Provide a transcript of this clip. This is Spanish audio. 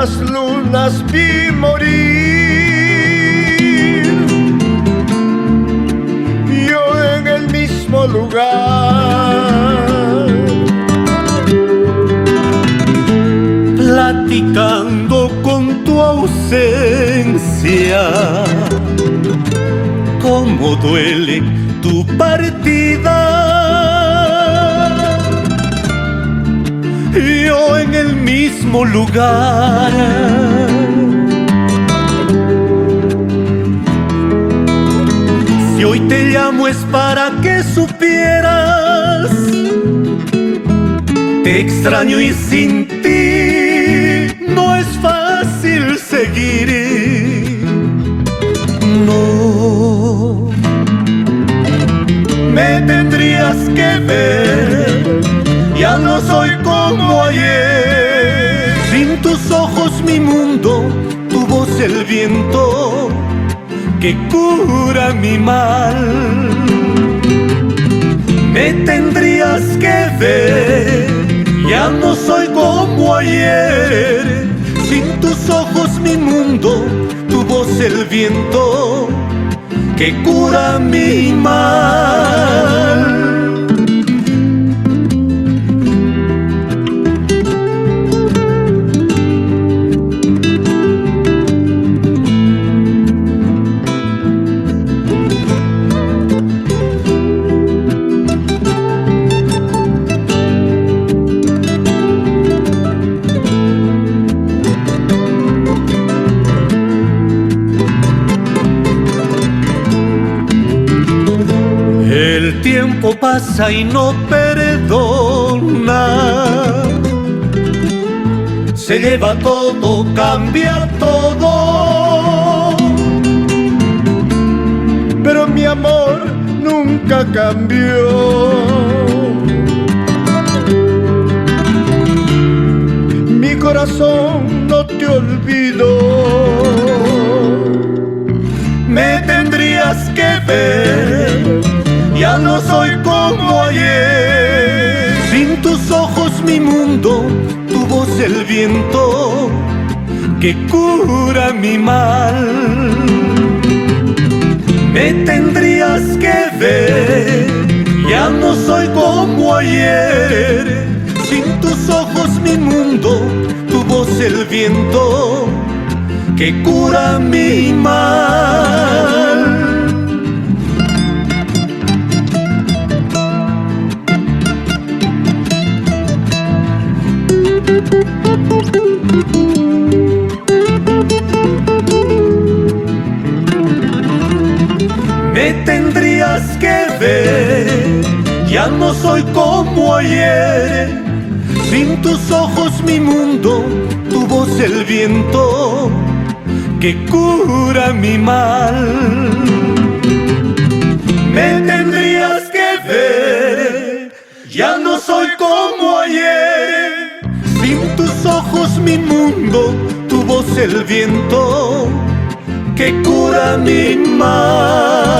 las lunas vi morir, yo en el mismo lugar, platicando con tu ausencia. Cómo duele tu partida, yo en el mismo lugar. Si hoy te llamo es para que supieras, te extraño y sin ti no es fácil seguir. No, me tendrías que ver, ya no soy como ayer. Sin tus ojos mi mundo, tu voz el viento que cura mi mal. Me tendrías que ver, ya no soy como ayer. Sin tus ojos mi mundo, tu voz el viento que cura mi mal. El tiempo pasa y no perdona, se lleva todo, cambia todo, pero mi amor nunca cambió. Mi corazón no te olvidó. Me tendrías que ver, ya no soy como ayer. Sin tus ojos mi mundo, tu voz el viento que cura mi mal. Me tendrías que ver, ya no soy como ayer. Sin tus ojos mi mundo, tu voz el viento que cura mi mal. Me tendrías que ver, ya no soy como ayer. Sin tus ojos mi mundo, tu voz el viento que cura mi mal. Me tendrías que ver, ya no soy como ayer. Sin tus ojos mi mundo, tu voz el viento que cura mi mal.